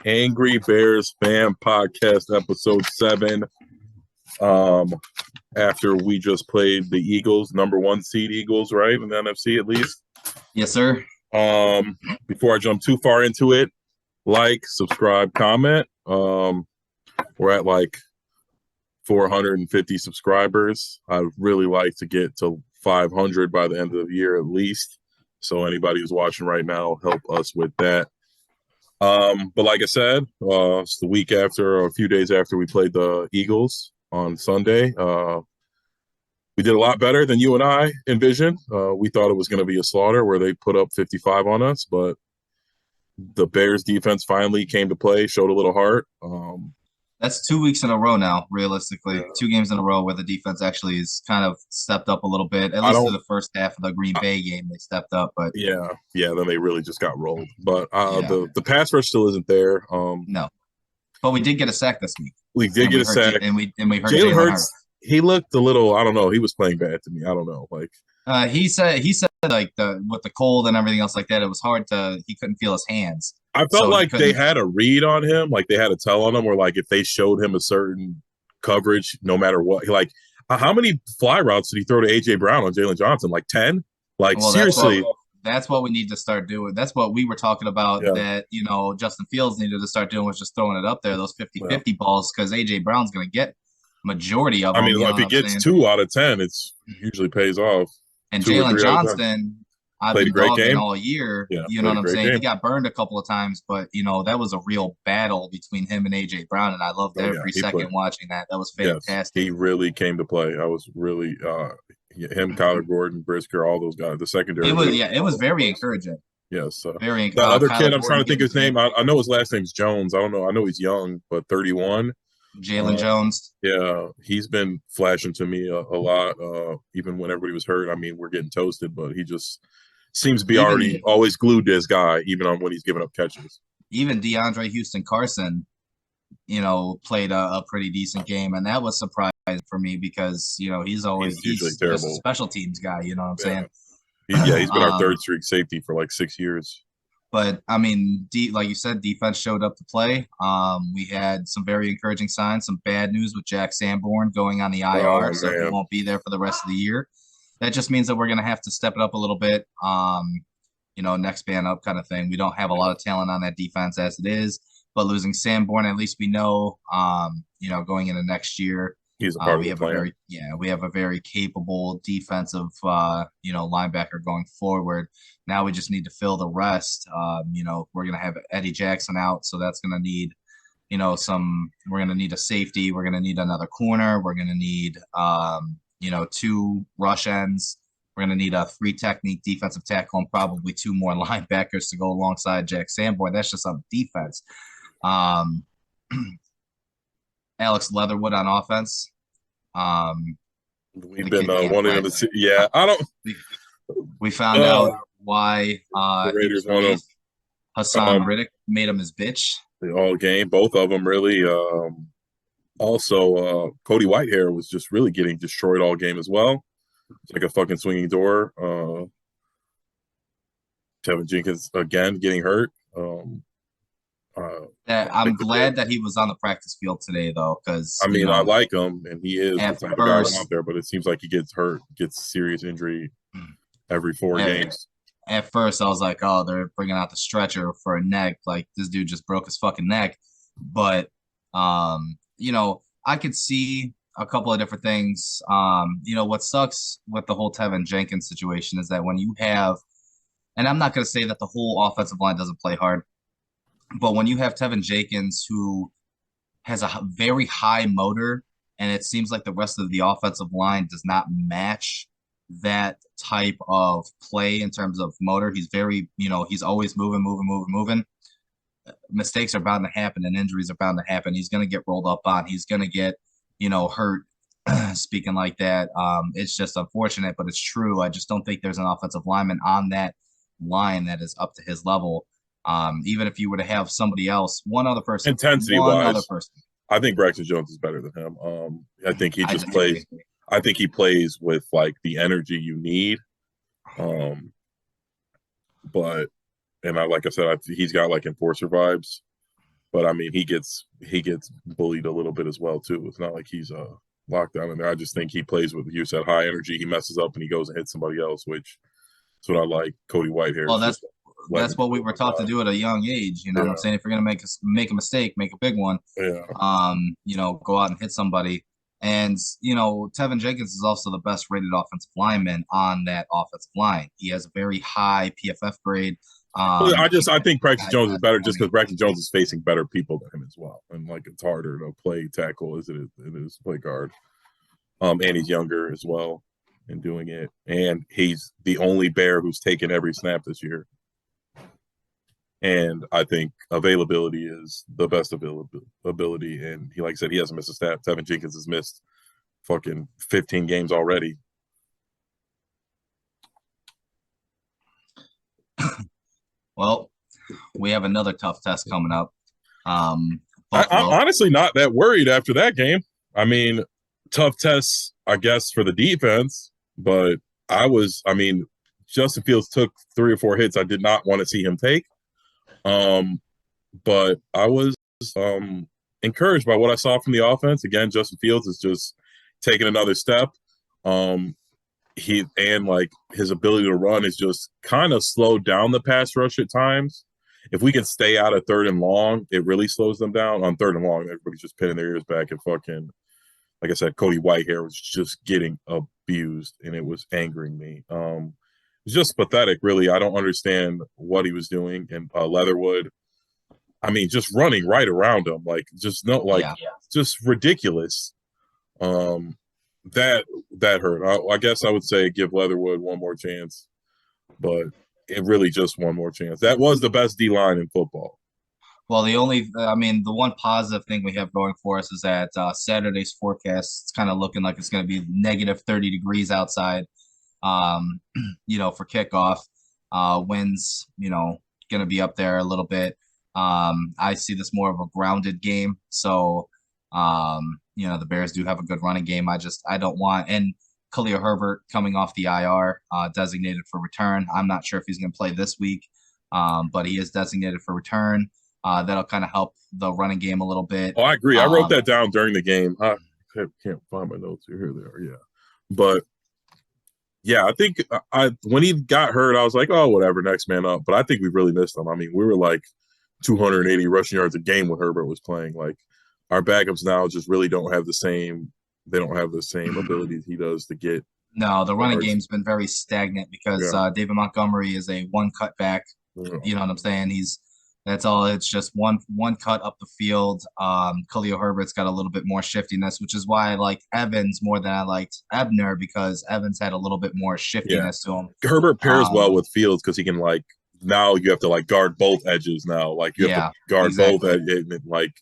Angry Bears Fan Podcast, episode 7. Um, After we just played the Eagles, number 1 seed Eagles, right? In the NFC at least. Yes, sir. Before I jump too far into it, like, subscribe, comment. We're at like 450 subscribers. I'd really like to get to 500 by the end of the year at least. So anybody who's watching right now, help us with that. But like I said, it's the week after, or a few days after we played the Eagles on Sunday. We did a lot better than you and I envisioned. We thought it was going to be a slaughter where they put up 55 on us, but the Bears defense finally came to play, showed a little heart. That's 2 weeks in a row now, realistically. Yeah. 2 games in a row where the defense actually has kind of stepped up a little bit. At least for the first half of the Green Bay game, they stepped up. But yeah, then they really just got rolled. But the pass rush still isn't there. No. But we did get a sack this week. We did get a sack. And we heard Jalen Hurts. He looked a little, I don't know, he was playing bad to me. I don't know. He said like with the cold and everything else like that, it was hard he couldn't feel his hands. I felt like they had a read on him, like they had a tell on him, where like if they showed him a certain coverage, no matter what, like how many fly routes did he throw to AJ Brown on Jalen Johnson? Like 10? Like seriously. That's what we need to start doing. That's what we were talking about that, Justin Fields needed to start doing was just throwing it up there, those 50-50 balls, because AJ Brown's going to get majority of them. I mean, if he gets 2 out of 10, it's usually pays off. And Jalen Johnston, I've been dogging all year. Yeah, you know what I'm saying? Game. He got burned a couple of times, but that was a real battle between him and AJ Brown, and I loved every second watching that. That was fantastic. Yes, he really came to play. I was really him, Kyler Gordon, Brisker, all those guys. The secondary. It was very encouraging. Yes, very encouraging. The other kid, I'm trying to think of his name. I know his last name's Jones. I don't know. I know he's young, but 31. Jalen Jones. Yeah, he's been flashing to me a lot. Even when everybody was hurt, I mean, we're getting toasted, but he just seems to be always glued to his guy, even on when he's giving up catches. Even DeAndre Houston Carson, played a pretty decent game, and that was surprising for me because he's usually terrible. Just a special teams guy. You know what I'm saying? He's been our third string safety for like 6 years. But I mean, like you said, defense showed up to play. We had some very encouraging signs, some bad news with Jack Sanborn going on the IR, so he won't be there for the rest of the year. That just means that we're going to have to step it up a little bit. Next man up kind of thing. We don't have a lot of talent on that defense as it is, but losing Sanborn, at least we know, going into next year, he's a part of the plan. We have a very capable defensive, linebacker going forward. Now we just need to fill the rest. We're going to have Eddie Jackson out, so that's going to need, we're going to need a safety. We're going to need another corner. We're going to need, 2 rush ends. We're going to need a 3 technique defensive tackle and probably 2 more linebackers to go alongside Jack Sanborn. That's just on defense. Alex Leatherwood on offense. We've been wanting to see. Yeah, I don't. We found out why the Raiders want him. Hassan Riddick made him his bitch. All game, both of them really. Also, Cody Whitehair was just really getting destroyed all game as well. It's like a fucking swinging door. Tevin Jenkins again getting hurt. I'm glad that he was on the practice field today, though, because I mean, I like him, and he is the type of guy out there. But it seems like he gets hurt, gets serious injury every 4 games. At first, I was like, "Oh, they're bringing out the stretcher for a neck. Like this dude just broke his fucking neck." But I could see a couple of different things. What sucks with the whole Tevin Jenkins situation is that when you have, and I'm not going to say that the whole offensive line doesn't play hard. But when you have Tevin Jenkins, who has a very high motor, and it seems like the rest of the offensive line does not match that type of play in terms of motor. He's very, he's always moving. Mistakes are bound to happen and injuries are bound to happen. He's going to get rolled up on. He's going to get, hurt. Speaking like that, it's just unfortunate, but it's true. I just don't think there's an offensive lineman on that line that is up to his level. Even if you were to have somebody else, one other person, I think Braxton Jones is better than him. I think he just plays. I think he plays with like the energy you need. But like I said, he's got like enforcer vibes. But I mean, he gets bullied a little bit as well too. It's not like he's locked down in there. I just think he plays with, you said, high energy. He messes up and he goes and hits somebody else, which is what I like. Cody Whitehair Well, is just that's what we were taught to do at a young age. You know what I'm saying? If you're gonna make a mistake, make a big one. Yeah. Go out and hit somebody. And Tevin Jenkins is also the best rated offensive lineman on that offensive line. He has a very high PFF grade. I think Braxton Jones is better just because Braxton Jones is facing better people than him as well, and like it's harder to play tackle as it is play guard. And he's younger as well in doing it, and he's the only Bear who's taken every snap this year. And I think availability is the best availability. And he, like I said, he hasn't missed a snap. Tevin Jenkins has missed fucking 15 games already. Well, we have another tough test coming up. I'm honestly not that worried after that game. I mean, tough tests, I guess, for the defense, but Justin Fields took 3 or 4 hits I did not want to see him take. But I was encouraged by what I saw from the offense. Again, Justin Fields is just taking another step. His ability to run is just kind of slowed down the pass rush at times. If we can stay out of 3rd and long, it really slows them down. On 3rd and long, everybody's just pinning their ears back and fucking, like I said, Cody Whitehair was just getting abused, and it was angering me. It's just pathetic, really. I don't understand what he was doing. And Leatherwood, I mean, just running right around him, just ridiculous. That hurt. I guess I would say give Leatherwood one more chance, but it really just one more chance. That was the best D line in football. Well, the one positive thing we have going for us is that Saturday's forecast, it's kind of looking like it's going to be negative 30 degrees outside. For kickoff, winds, going to be up there a little bit. I see this more of a grounded game. So, the Bears do have a good running game. I don't want, and Khalil Herbert coming off the IR, designated for return. I'm not sure if he's going to play this week, but he is designated for return. That'll kind of help the running game a little bit. Oh, I agree. I wrote that down during the game. I can't find my notes. Here they are. Yeah. But yeah, I think when he got hurt, I was like, oh, whatever, next man up. But I think we really missed him. I mean, we were like 280 rushing yards a game when Herbert was playing. Like, our backups now just really don't have the same abilities he does to get. No, the running game's been very stagnant because David Montgomery is a one-cut back. Yeah. You know what I'm saying? That's all. It's just one cut up the field. Khalil Herbert's got a little bit more shiftiness, which is why I like Evans more than I liked Ebner, because Evans had a little bit more shiftiness to him. Herbert pairs well with Fields because he can now you have to guard both edges now. Like you have to guard both edges.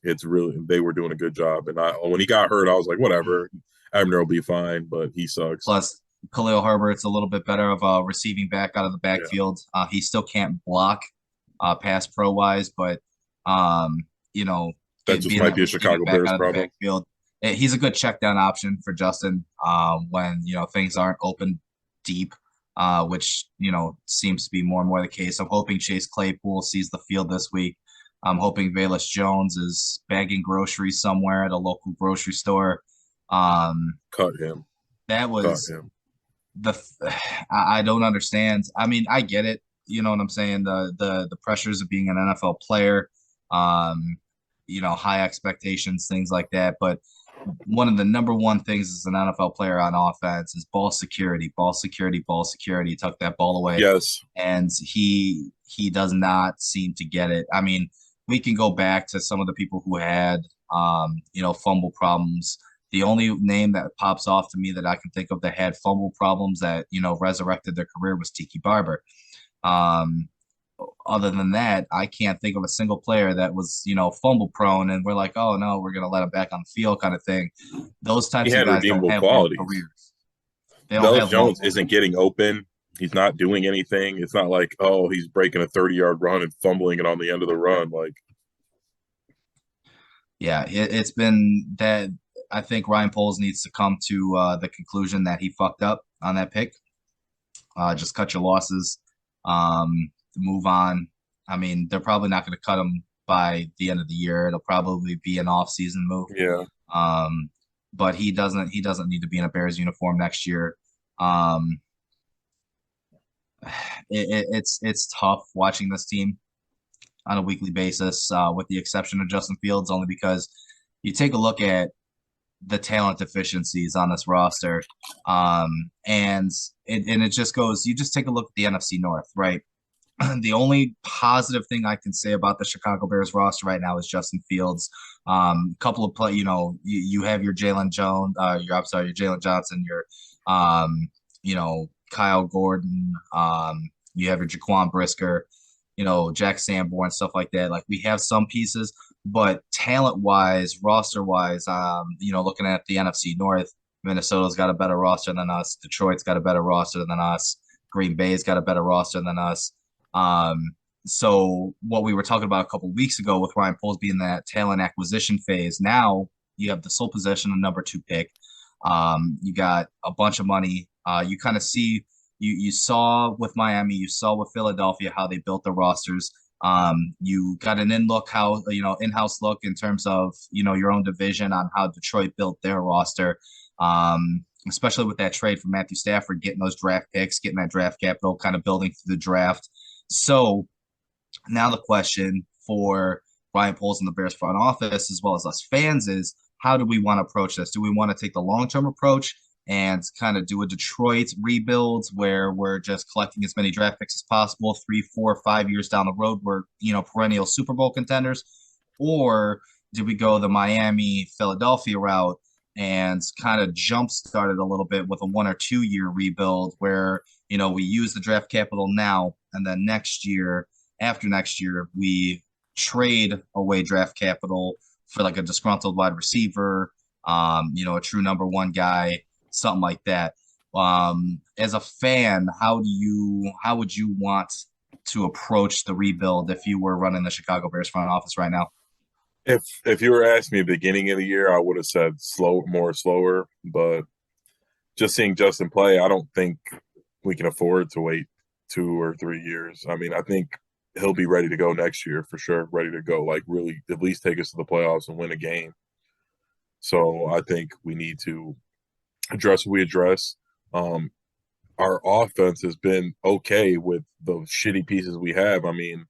It's really, they were doing a good job. And when he got hurt, I was like, whatever, Ebner will be fine, but he sucks. Plus, Khalil Herbert's a little bit better of a receiving back out of the backfield. He still can't block. Pass pro wise, but that just might be a Chicago Bears problem. He's a good check down option for Justin when things aren't open deep, which seems to be more and more the case. I'm hoping Chase Claypool sees the field this week. I'm hoping Velus Jones is bagging groceries somewhere at a local grocery store. Cut him. That was I don't understand. I mean, I get it. You know what I'm saying? The pressures of being an NFL player, high expectations, things like that. But one of the number one things as an NFL player on offense is ball security, ball security, ball security. Tuck that ball away. Yes. And he does not seem to get it. I mean, we can go back to some of the people who had, fumble problems. The only name that pops off to me that I can think of that had fumble problems that, resurrected their career was Tiki Barber. Other than that, I can't think of a single player that was, fumble prone and we're like, oh no, we're going to let him back on the field kind of thing. Those types of guys don't have long careers. Velus Jones isn't getting open. He's not doing anything. It's not like, oh, he's breaking a 30-yard run and fumbling it on the end of the run. Yeah, it's been that. I think Ryan Poles needs to come to the conclusion that he fucked up on that pick. Just cut your losses. Move on. I mean, they're probably not going to cut him by the end of the year. It'll probably be an off-season move. Yeah. But he doesn't need to be in a Bears uniform next year. Um, it's tough watching this team on a weekly basis, with the exception of Justin Fields, only because you take a look at the talent deficiencies on this roster, and it just goes. You just take a look at the NFC North, right? The only positive thing I can say about the Chicago Bears roster right now is Justin Fields. Couple of play, you have your Jalen Jones, your Jalen Johnson, your Kyle Gordon, you have your Jaquan Brisker, Jack Sanborn, stuff like that. Like we have some pieces, but talent wise, roster wise, looking at the NFC North, Minnesota's got a better roster than us. Detroit's got a better roster than us. Green Bay's got a better roster than us. So what we were talking about a couple of weeks ago with Ryan Poles being that talent acquisition phase, now you have the sole possession of number 2 pick. You got a bunch of money. You kind of see you saw with Miami, you saw with Philadelphia how they built the rosters. You got an in-house look in terms of your own division on how Detroit built their roster. Especially with that trade for Matthew Stafford, getting those draft picks, getting that draft capital, kind of building through the draft. So now the question for Ryan Poles and the Bears front office, as well as us fans, is how do we want to approach this? Do we want to take the long-term approach and kind of do a Detroit rebuild where we're just collecting as many draft picks as possible, 3, 4, 5 years down the road, we're perennial Super Bowl contenders? Or do we go the Miami, Philadelphia route and kind of jump started a little bit with a 1 or 2 year rebuild where, we use the draft capital now, and then after next year, we trade away draft capital for like a disgruntled wide receiver, a true number 1 guy, something like that. As a fan, how would you want to approach the rebuild if you were running the Chicago Bears front office right now? If you were asking me at the beginning of the year, I would have said slower. But just seeing Justin play, I don't think we can afford to wait 2 or 3 years. I mean, I think he'll be ready to go next year for sure. Ready to go, like really at least take us to the playoffs and win a game. So I think we need to address what we address. Our offense has been okay with the shitty pieces we have. I mean,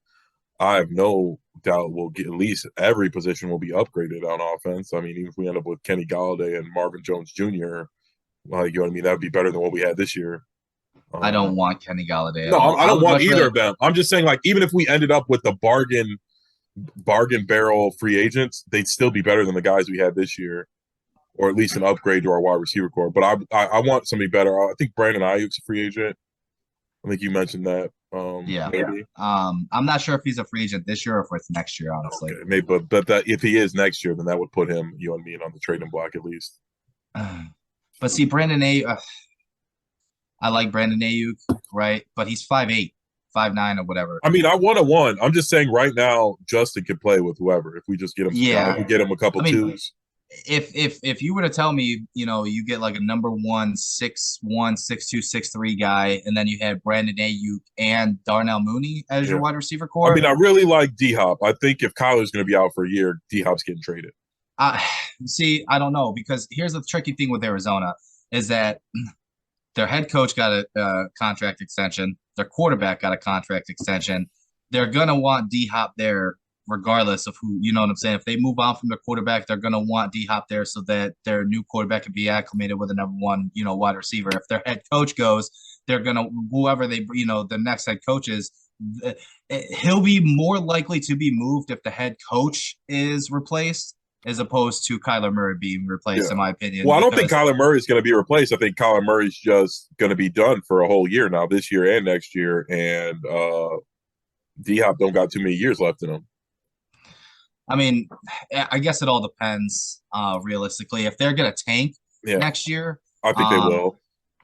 I have no doubt we'll get at least every position will be upgraded on offense. I mean, even if we end up with Kenny Galladay and Marvin Jones Jr., like, that would be better than what we had this year. I don't want Kenny Galladay. No, I don't want either of them. I'm just saying, like, even if we ended up with the bargain barrel free agents, they'd still be better than the guys we had this year, or at least an upgrade to our wide receiver core. But I want somebody better. I think Brandon Ayuk's a free agent. I think you mentioned that. Yeah. Maybe. I'm not sure if he's a free agent this year or if it's next year, honestly. Okay, maybe, but that if he is next year, then that would put him, you and me, on the trading block at least. But see, Brandon Ayuk, I like Brandon Ayuk, right? But he's 5'8", 5'9", or whatever. I mean, I want a 1. I'm just saying right now, Justin could play with whoever if we just get him. Yeah, if we get him a couple twos. If you were to tell me, you get like a number 1, 6'1", 6'2", 6'3" guy, and then you had Brandon Ayuk and Darnell Mooney as your wide receiver core. I mean, I really like D-Hop. I think if Kyler's going to be out for a year, D-Hop's getting traded. See, I don't know, because here's the tricky thing with Arizona is that their head coach got a contract extension. Their quarterback got a contract extension. They're going to want D-Hop there regardless of who, you know what I'm saying? If they move on from their quarterback, they're going to want D-Hop there so that their new quarterback can be acclimated with a number 1, wide receiver. If their head coach goes, they're going to, whoever they, the next head coach is, he'll be more likely to be moved if the head coach is replaced as opposed to Kyler Murray being replaced, in my opinion. Well, I don't think Kyler Murray is going to be replaced. I think Kyler Murray's just going to be done for a whole year now, this year and next year. And D-Hop don't got too many years left in him. I mean, I guess it all depends, realistically. If they're going to tank next year. I think they will.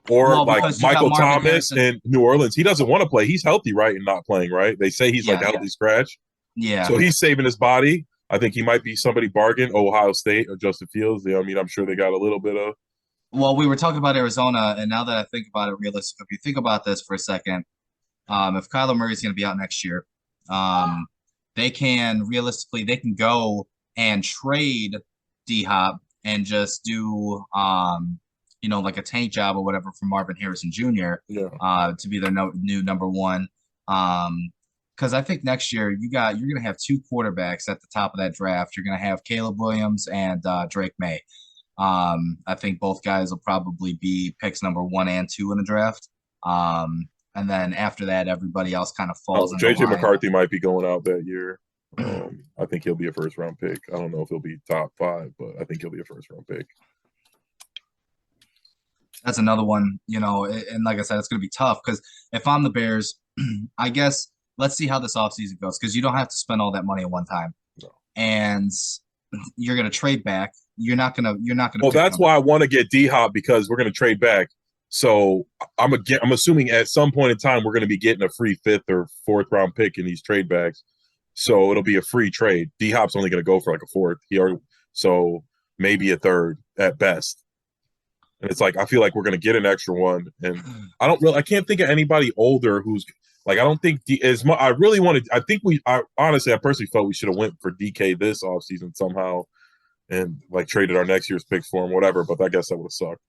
Or like Michael Thomas in New Orleans. He doesn't want to play. He's healthy, right, and not playing, right? They say he's like a healthy scratch. Yeah. So he's saving his body. I think he might be somebody bargain, Ohio State or Justin Fields. I mean, I'm sure they got a little bit of. Well, we were talking about Arizona, and now that I think about it realistically, if you think about this for a second, if Kyler Murray's going to be out next year, they can realistically they can go and trade D Hop and just do like a tank job or whatever for Marvin Harrison Jr. Yeah. To be their new number one. Because I think next year you're gonna have two quarterbacks at the top of that draft. You're gonna have Caleb Williams and Drake May. I think both guys will probably be picks number 1 and 2 in the draft. And then after that, everybody else kind of falls into JJ line. McCarthy might be going out that year. I think he'll be a first round pick. I don't know if he'll be top 5, but I think he'll be a first round pick. That's another one, and like I said, it's going to be tough because if I'm the Bears, I guess let's see how this offseason goes because you don't have to spend all that money at one time. No. And you're going to trade back. You're not going to. Well, that's why I want to get D Hop because we're going to trade back. So I'm assuming at some point in time we're going to be getting a free 5th or 4th round pick in these trade backs. So it'll be a free trade. D Hop's only going to go for like a 4th. So maybe a 3rd at best. And it's like I feel like we're going to get an extra one, and I can't think of anybody older who's like I don't think I really wanted. I think I personally felt we should have went for DK this offseason somehow, and like traded our next year's picks for him, whatever. But I guess that would have sucked.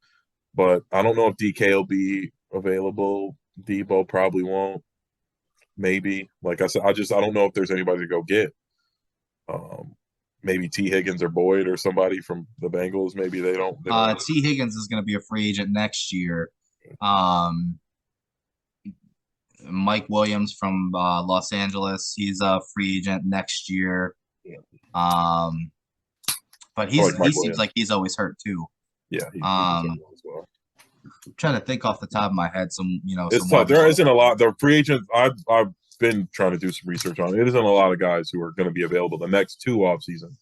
But I don't know if DK will be available. Debo probably won't. Maybe, like I said, I don't know if there's anybody to go get. Maybe T. Higgins or Boyd or somebody from the Bengals. Maybe they don't. T. Higgins is going to be a free agent next year. Mike Williams from Los Angeles, he's a free agent next year. Yeah. But he seems like he's always hurt too. Yeah. He's as well. I'm trying to think off the top of my head. It's tough. There isn't a lot. The free agents I've been trying to do some research on. It isn't a lot of guys who are going to be available the next 2 off seasons.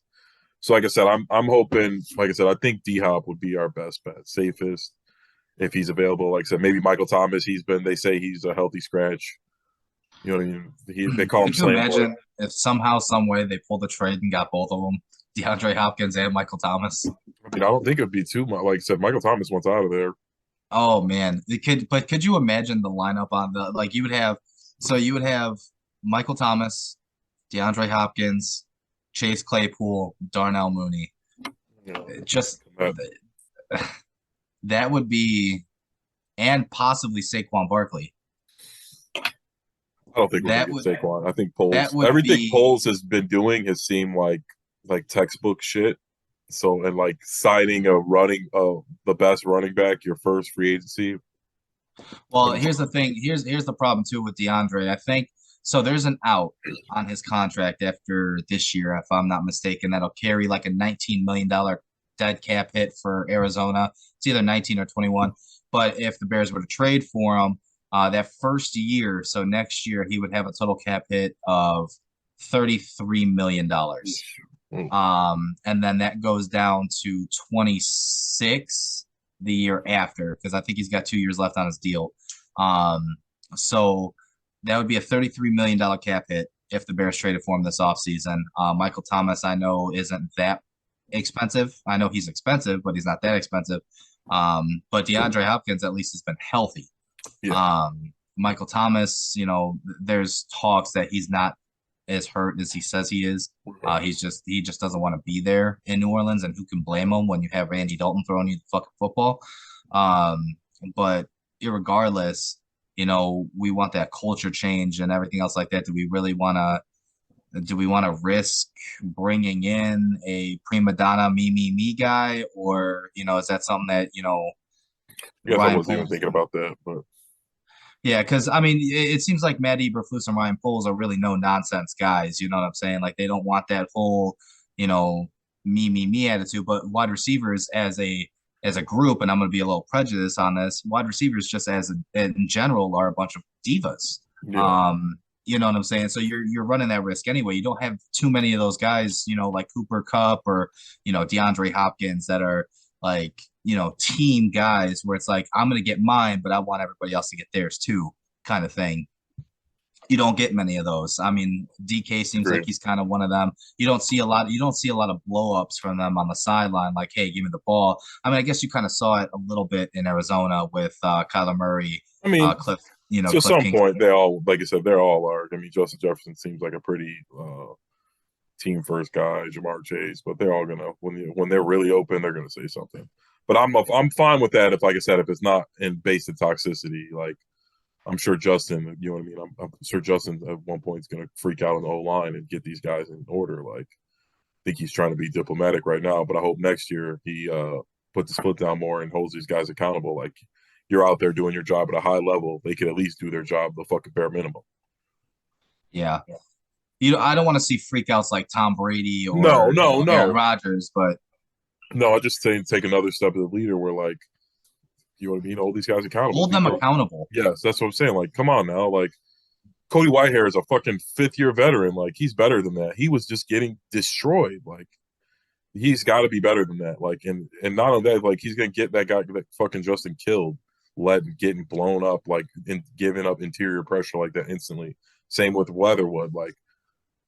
So like I said, I'm hoping. Like I said, I think D Hop would be our best bet, safest if he's available. Like I said, maybe Michael Thomas. They say he's a healthy scratch. You know what I mean? They call him. Could you imagine if somehow, some way they pulled the trade and got both of them, DeAndre Hopkins and Michael Thomas? I mean, I don't think it'd be too much. Like I said, Michael Thomas wants out of there. Oh man, could you imagine the lineup on the you would have Michael Thomas, DeAndre Hopkins, Chase Claypool, Darnell Mooney. Just that would be, and possibly Saquon Barkley. I don't think we're going to get Saquon. I think everything Poles has been doing has seemed like textbook shit. So and like signing the best running back your first free agency. Well, here's the thing. Here's the problem too with DeAndre. I think so. There's an out on his contract after this year, if I'm not mistaken. That'll carry like a $19 million dead cap hit for Arizona. It's either 19 or 21. But if the Bears were to trade for him, that first year, so next year, he would have a total cap hit of $33 million. And then that goes down to 26 the year after, because I think he's got 2 years left on his deal. So that would be a $33 million cap hit if the Bears traded for him this offseason. Michael Thomas, I know, isn't that expensive. I know he's expensive, but he's not that expensive. But DeAndre Hopkins at least has been healthy. Yeah. Michael Thomas, there's talks that he's not as hurt as he says he is. He just doesn't want to be there in New Orleans, and who can blame him when you have Randy Dalton throwing you the fucking football? But irregardless, we want that culture change and everything else like that. Do we want to risk bringing in a prima donna me guy, or is that something that I wasn't even thinking about that, but yeah, because I mean, it seems like Matt Eberflus and Ryan Poles are really no nonsense guys. You know what I'm saying? Like they don't want that whole me attitude. But wide receivers as a group, and I'm going to be a little prejudiced on this. Wide receivers just in general are a bunch of divas. Yeah. You know what I'm saying? So you're running that risk anyway. You don't have too many of those guys, like Cooper Kupp or DeAndre Hopkins that are like team guys where it's like I'm gonna get mine, but I want everybody else to get theirs too, kind of thing. You don't get many of those. I mean, DK seems like he's kind of one of them. You don't see a lot of blow-ups from them on the sideline, like, hey, give me the ball. I mean, I guess you kind of saw it a little bit in Arizona with Kyler Murray. I mean, Cliff, to some point, they all, like I said, they're all are. I mean, Justin Jefferson seems like a pretty team first guy, Jamar Chase, but they're all gonna when they're really open, they're gonna say something. But I'm fine with that if, like I said, if it's not in based in toxicity. Like I'm sure Justin, you know what I mean. I'm sure Justin at one point is gonna freak out on the O line and get these guys in order. Like I think he's trying to be diplomatic right now, but I hope next year he puts his foot down more and holds these guys accountable. Like you're out there doing your job at a high level, they could at least do their job the fucking bare minimum. Yeah. I don't want to see freakouts like Tom Brady No, or no, Aaron no, Rodgers, but no. I just saying take another step as a leader where like you know what I mean, hold these guys accountable. hold them accountable. Yes, that's what I'm saying. Like, come on now, like Cody Whitehair is a fucking 5th-year veteran. Like he's better than that. He was just getting destroyed. Like he's got to be better than that. Like and not only that, like he's gonna get that guy that fucking Justin killed, getting blown up, like and giving up interior pressure like that instantly. Same with Leatherwood. Like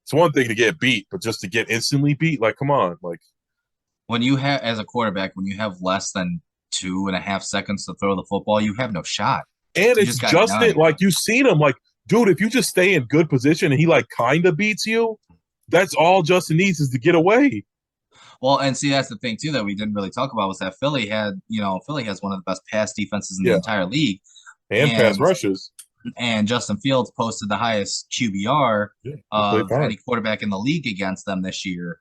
it's one thing to get beat, but just to get instantly beat, like come on, like When you have, as a quarterback, when you have less than 2.5 seconds to throw the football, you have no shot. and You it's just got Justin. none. Like you've seen him, like dude, if you just stay in good position and he like kind of beats you, that's all Justin needs is to get away. Well, and see, that's the thing too that we didn't really talk about was that Philly has one of the best pass defenses in the Yeah, entire league, and pass and rushes. Justin Fields posted the highest QBR Yeah, they played of fine. any quarterback in the league against them this year.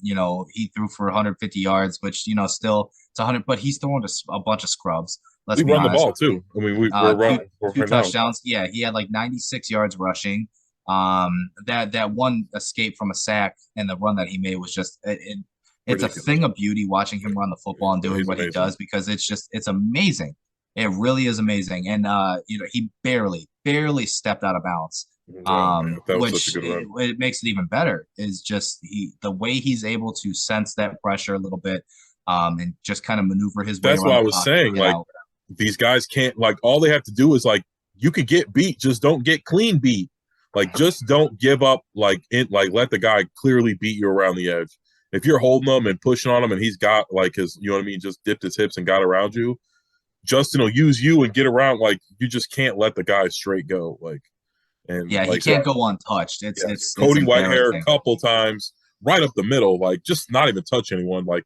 He threw for 150 yards, which still it's 100, but he's throwing a bunch of scrubs. Let's We be run the honest. ball too. I mean, we're Two running two right now. touchdowns. Yeah, he had like 96 yards rushing. That one escape from a sack and the run that he made was just it's a Ridiculous. thing of beauty watching him run the football and doing He's what he amazing. does because it's amazing. It really is amazing. And he barely stepped out of bounds. Oh man, that was such a Which good run. it makes it even better is just the way he's able to sense that pressure a little bit, and just kind of maneuver his way That's around why I the was pocket and saying get like out. these guys can't like all they have to do is like you could get beat, just don't get clean beat. Like just don't give up. Like let the guy clearly beat you around the edge. If you're holding him and pushing on him and he's got like his, you know what I mean, just dipped his hips and got around you, Justin will use you and get around. Like you just can't let the guy straight go. Like and Yeah, he like I said, can't go untouched. yes, It's Cody Whitehair a embarrassing. couple times right up the middle, like just not even touch anyone. Like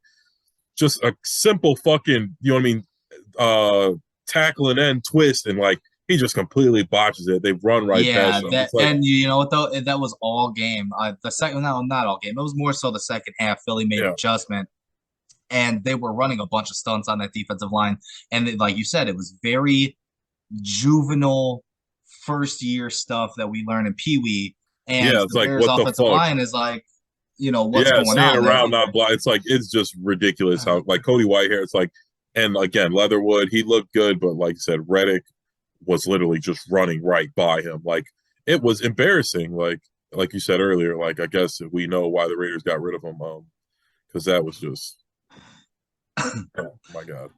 just a simple fucking, you know what I mean, uh tackle and twist and like he just completely botches it. They run right Yeah, past him. that It's like and you know what though, that was all game. The second, no, not all game. It was more so the second half. Philly made an yeah, adjustment, and they were running a bunch of stunts on that defensive line. And like you said, it was very juvenile first year stuff that we learn in Pee Wee. And yeah. It's the like Bears what the offensive fuck? line is like, what's Yeah, going staying on? around not blind. It's like it's just ridiculous how like Cody Whitehair. It's like and again Leatherwood. He looked good, but like you said, Reddick was literally just running right by him. Like it was embarrassing. Like you said earlier. Like I guess we know why the Raiders got rid of him. Because that was just oh my god.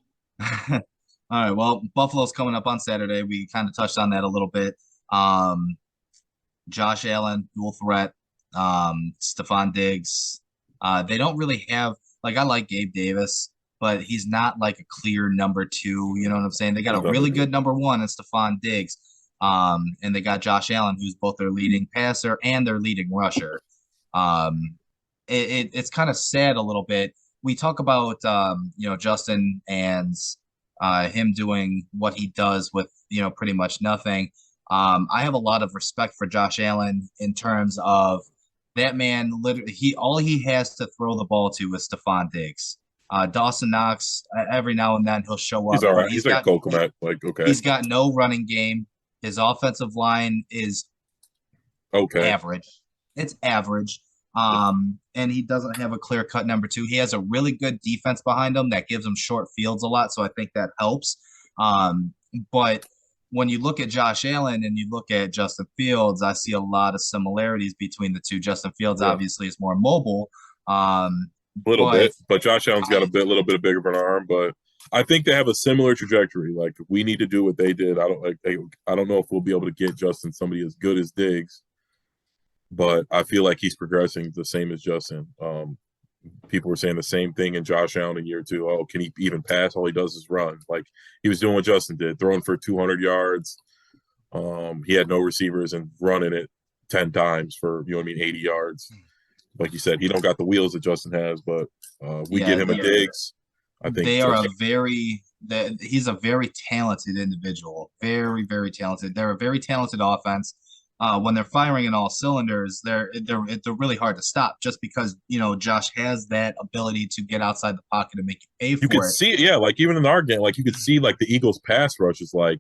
All right. Well, Buffalo's coming up on Saturday. We kind of touched on that a little bit. Um, Josh Allen, dual threat. Stephon Diggs. They don't really have I like Gabe Davis, but he's not like a clear number two. You know what I'm saying? They got He's a really underneath. good number one in Stephon Diggs. And they got Josh Allen, who's both their leading passer and their leading rusher. Um, it's kind of sad a little bit. We talk about Justin and him doing what he does with pretty much nothing. I have a lot of respect for Josh Allen in terms of that man. Literally, all he has to throw the ball to is Stephon Diggs. Dawson Knox every now and then he'll show He's up, all but right. He's like Kokomet. Like okay, he's got no running game. His offensive line is okay. average. It's average. And he doesn't have a clear cut number two. He has a really good defense behind him that gives him short fields a lot. So I think that helps. But when you look at Josh Allen and you look at Justin Fields, I see a lot of similarities between the two. Justin Fields Yeah, obviously is more mobile. a little But bit. But Josh Allen's got a little bit bigger of an arm. But I think they have a similar trajectory. Like we need to do what they did. I don't know if we'll be able to get Justin somebody as good as Diggs, but I feel like he's progressing the same as Justin. People were saying the same thing in Josh Allen in year two. Oh, can he even pass? All he does is run. Like he was doing what Justin did, throwing for 200 yards. He had no receivers and running it 10 times for 80 yards. like you said, he don't got the wheels that Justin has, but we get Yeah, him a Diggs. I think they are a Justin, very that he's a very talented individual. Very, very talented. They're a very talented offense. When they're firing in all cylinders, they're really hard to stop just because Josh has that ability to get outside the pocket and make you pay you could for it. see it, yeah, like even in our game, like you could see like the Eagles pass rush is like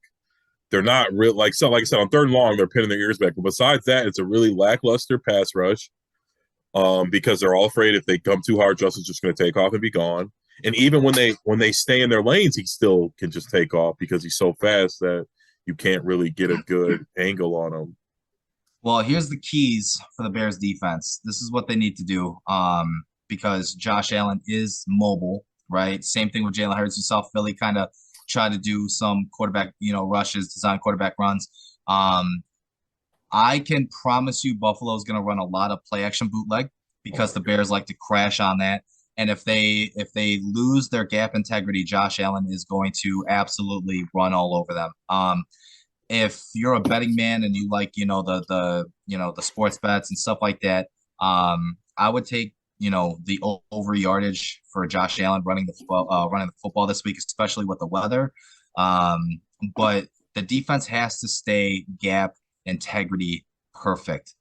they're not real like so like I said on third and long they're pinning their ears back. But besides that, it's a really lackluster pass rush. Because they're all afraid if they come too hard, Justin's just going to take off and be gone. And even when they stay in their lanes, he still can just take off because he's so fast that you can't really get a good angle on him. Well, here's the keys for the Bears defense. This is what they need to do. Because Josh Allen is mobile, right? Same thing with Jalen Hurts. You saw Philly kind of try to do some quarterback, rushes, design quarterback runs. I can promise you Buffalo's going to run a lot of play action bootleg because the Bears like to crash on that. And if they lose their gap integrity, Josh Allen is going to absolutely run all over them. If you're a betting man and you like the sports bets and stuff like that, I would take the over yardage for Josh Allen running the football this week, especially with the weather. But the defense has to stay gap integrity perfect.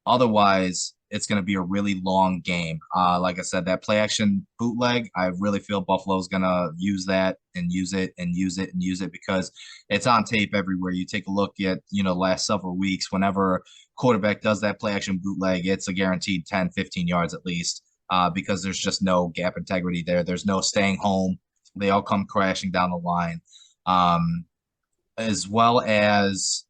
Otherwise, it's going to be a really long game. Like I said, that play action bootleg, I really feel Buffalo's going to use that and use it and use it and use it because it's on tape everywhere. You take a look at, last several weeks, whenever quarterback does that play action bootleg, it's a guaranteed 10, 15 yards at least because there's just no gap integrity there. There's no staying home. They all come crashing down the line. As well as,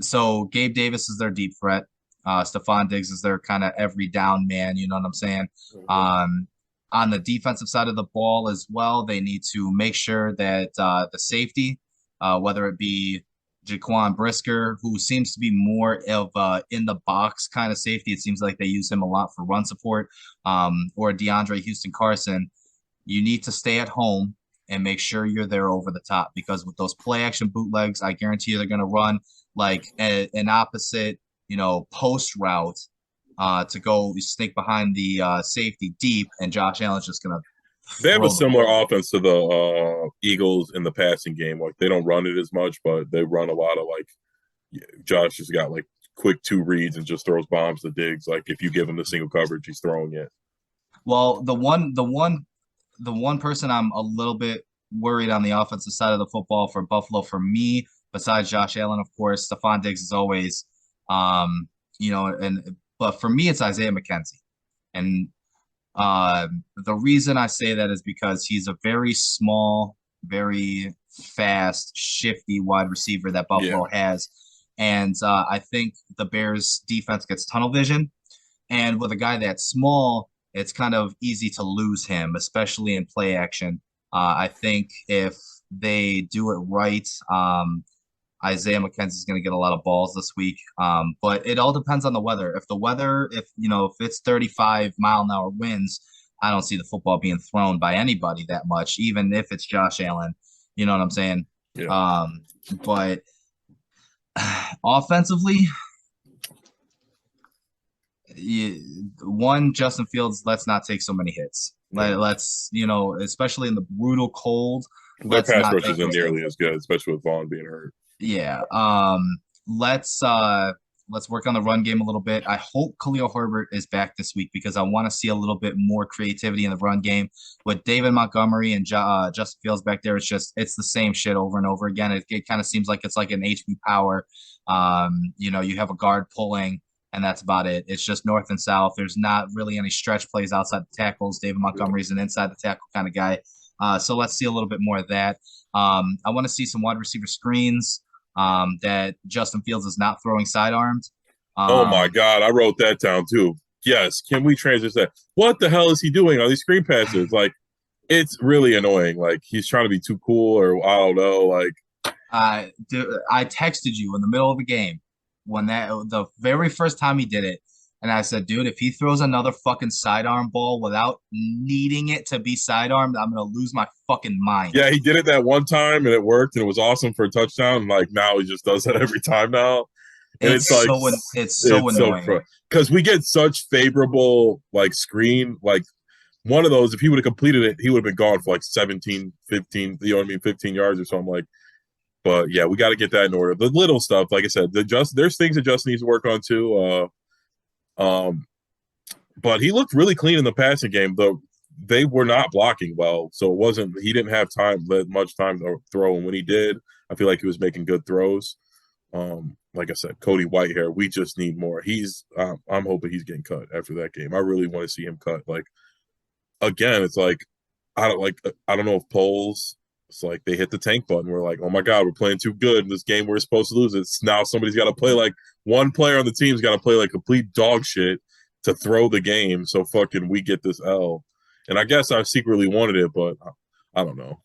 so Gabe Davis is their deep threat. Stephon Diggs is their kind of every down man. You know what I'm saying? On the defensive side of the ball as well, they need to make sure that the safety, whether it be Jaquan Brisker, who seems to be more of in the box kind of safety. It seems like they use him a lot for run support, or DeAndre Houston Carson. You need to stay at home and make sure you're there over the top because with those play action bootlegs, I guarantee you they're going to run like an opposite post route to go sneak behind the safety deep, and Josh Allen's just gonna. They have a similar offense to the Eagles in the passing game. Like they don't run it as much, but they run a lot of Josh has got like quick two reads and just throws bombs to Diggs. Like if you give him the single coverage, he's throwing it. Well, the one person I'm a little bit worried on the offensive side of the football for Buffalo for me, besides Josh Allen, of course, Stephon Diggs is always. But for me, it's Isaiah McKenzie. And the reason I say that is because he's a very small, very fast, shifty wide receiver that Buffalo has. And I think the Bears defense gets tunnel vision. And with a guy that small, it's kind of easy to lose him, especially in play action. I think if they do it right, Isaiah McKenzie is going to get a lot of balls this week. But it all depends on the weather. If it's 35-mile-an-hour winds, I don't see the football being thrown by anybody that much, even if it's Josh Allen. You know what I'm saying? Yeah. But offensively, Justin Fields, let's not take so many hits. Let's, especially in the brutal cold. Their pass rush isn't nearly as good, especially with Vaughn being hurt. Yeah. Let's work on the run game a little bit. I hope Khalil Herbert is back this week because I want to see a little bit more creativity in the run game. With David Montgomery and Justin Fields back there, it's the same shit over and over again. It kind of seems like it's like an HB Power. You have a guard pulling, and that's about it. It's just north and south. There's not really any stretch plays outside the tackles. David Montgomery is an inside the tackle kind of guy. So let's see a little bit more of that. I want to see some wide receiver screens that Justin Fields is not throwing sidearms. Oh my God, I wrote that down too. Yes, can we transition that? What the hell is he doing on these screen passes? Like, it's really annoying. Like he's trying to be too cool, or I don't know. Like, I texted you in the middle of the game when the very first time he did it. And I said, dude, if he throws another fucking sidearm ball without needing it to be sidearmed, I'm going to lose my fucking mind. Yeah, he did it that one time and it worked and it was awesome for a touchdown. Like now he just does that every time now. And it's like it's so annoying. Because we get such favorable like screen, like one of those, if he would have completed it, he would have been gone for like 17, 15, you know what I mean, 15 yards or something. Like, but yeah, we got to get that in order. The little stuff, like I said, there's things that Justin needs to work on too. But he looked really clean in the passing game, though. They were not blocking well, so it wasn't. He didn't have much time to throw, and when he did, I feel like he was making good throws. Like I said, Cody Whitehair, we just need more. I'm hoping he's getting cut after that game. I really want to see him cut. Like again, it's like I don't know if polls. It's like they hit the tank button. We're like, oh my god, we're playing too good in this game. We're supposed to lose. It's now somebody's got to play like one player on the team's got to play like complete dog shit to throw the game. So fucking we get this L. And I guess I secretly wanted it, but I don't know.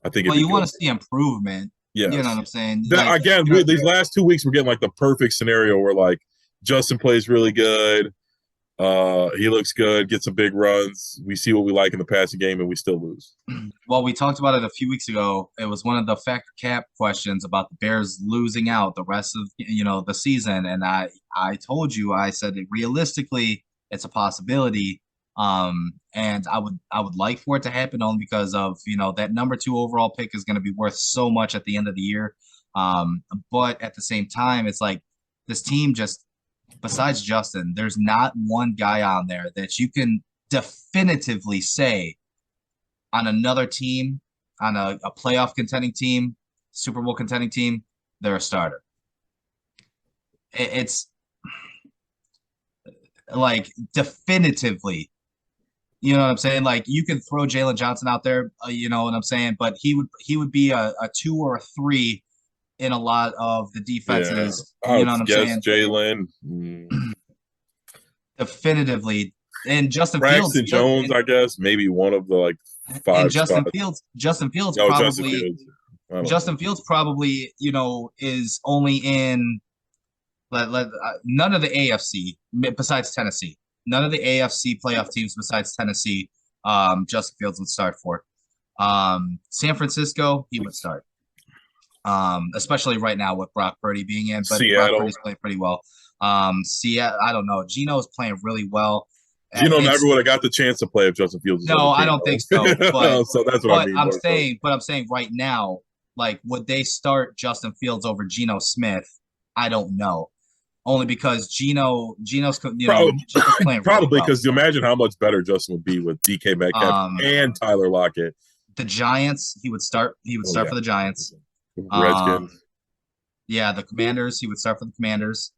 I think. Well, you want to see improvement. Yeah, you know what I'm saying. Like, again, these last 2 weeks, we're getting like the perfect scenario where like Justin plays really good. He looks good, gets some big runs. We see what we like in the passing game, and we still lose. Well, we talked about it a few weeks ago. It was one of the factor cap questions about the Bears losing out the rest of the season, and I told you, I said realistically it's a possibility. And I would like for it to happen only because of that number 2 overall pick is going to be worth so much at the end of the year. But at the same time, it's like this team just. Besides Justin, there's not one guy on there that you can definitively say on another team, on a playoff contending team, Super Bowl contending team, they're a starter. It's like definitively, you know what I'm saying? Like you can throw Jalen Johnson out there, you know what I'm saying? But he would be a 2 or a 3 in a lot of the defenses. Yeah. You know what I'm saying? Jalen. Definitively. And Justin Braxton Fields. Jones, I guess, maybe one of the like 5 and Justin spots. Fields probably Justin Fields probably, is only in none of the AFC besides Tennessee. None of the AFC playoff teams besides Tennessee, Justin Fields would start for. San Francisco, he would start. Especially right now with Brock Purdy being in, but Seattle. Brock Purdy's playing pretty well. Seattle, I don't know. Geno's playing really well. Geno never would have got the chance to play if Justin Fields. No, I don't think so. But, so that's what I mean. I'm saying right now, like, would they start Justin Fields over Geno Smith? I don't know. Only because Geno's playing probably because you imagine how much better Justin would be with DK Metcalf and Tyler Lockett. The Giants, he would start. He would start for the Giants. Redskins. Yeah, the Commanders. He would start for the Commanders.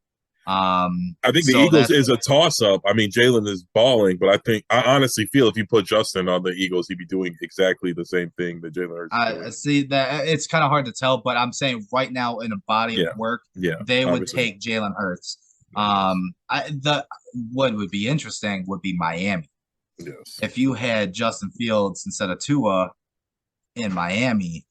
I think the Eagles is a toss-up. I mean, Jalen is balling, but I honestly feel if you put Justin on the Eagles, he'd be doing exactly the same thing that Jalen Hurts. I see that it's kind of hard to tell, but I'm saying right now in a body of work, they would take Jalen Hurts. What would be interesting would be Miami. Yes. If you had Justin Fields instead of Tua in Miami.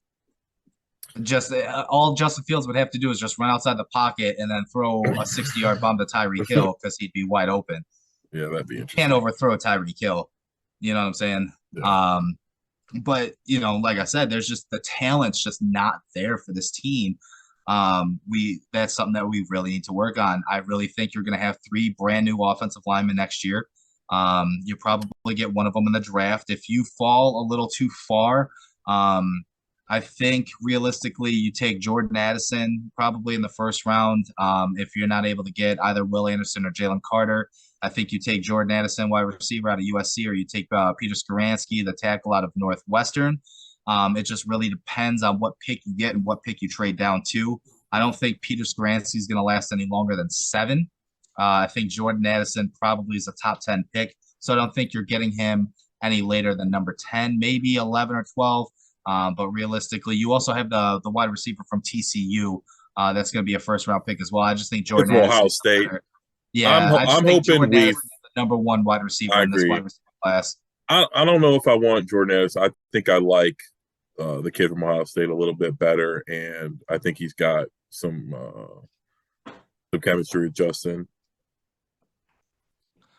Just all Justin Fields would have to do is just run outside the pocket and then throw a 60-yard bomb to Tyreek Hill because he'd be wide open. Yeah, that'd be interesting. Can't overthrow Tyreek Hill. You know what I'm saying? Yeah. But like I said, there's just the talent's just not there for this team. That's something that we really need to work on. I really think you're going to have 3 brand new offensive linemen next year. You probably get one of them in the draft. If you fall a little too far, I think realistically you take Jordan Addison probably in the first round. If you're not able to get either Will Anderson or Jalen Carter, I think you take Jordan Addison, wide receiver out of USC, or you take Peter Skoransky, the tackle out of Northwestern. It just really depends on what pick you get and what pick you trade down to. I don't think Peter Skoransky is going to last any longer than 7. I think Jordan Addison probably is a top 10 pick, so I don't think you're getting him any later than number 10, maybe 11 or 12. But realistically, you also have the wide receiver from TCU. That's going to be a first-round pick as well. I just think Jordan Addison. Ohio State. Yeah, I'm hoping the number 1 wide receiver in this wide receiver class. I don't know if I want Jordan Addison. I think I like the kid from Ohio State a little bit better, and I think he's got some chemistry with Justin.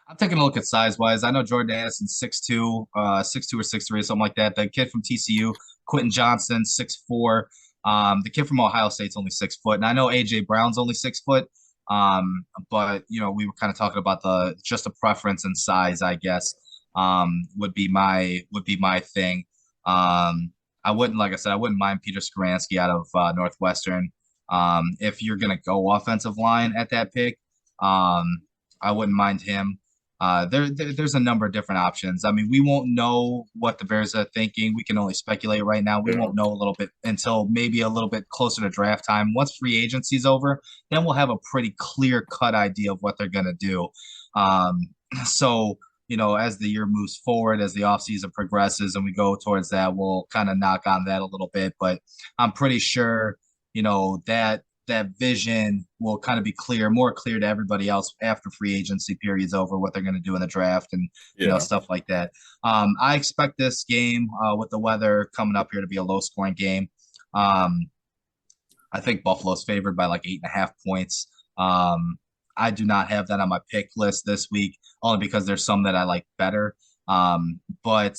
I'm taking a look at size-wise. I know Jordan Addison's 6'2", 6'2" or 6'3", something like that. The kid from TCU, Quentin Johnson, 6'4". The kid from Ohio State's only 6 foot, and I know AJ Brown's only 6 foot. But we were kind of talking about the just a preference in size, I guess. Would be my thing. I wouldn't, like I said, I wouldn't mind Peter Skoransky out of Northwestern. If you're gonna go offensive line at that pick, I wouldn't mind him. There's a number of different options. I mean, we won't know what the Bears are thinking. We can only speculate right now. We Yeah. won't know a little bit until maybe a little bit closer to draft time. Once free agency's over, then we'll have a pretty clear cut idea of what they're going to do. Um, so, as the year moves forward, as the offseason progresses and we go towards that, we'll kind of knock on that a little bit. But I'm pretty sure, that vision will kind of be more clear to everybody else after free agency period's over, what they're going to do in the draft and Yeah. stuff like that. I expect this game with the weather coming up here to be a low scoring game. I think Buffalo's favored by like 8.5 points. I do not have that on my pick list this week, only because there's some that I like better. But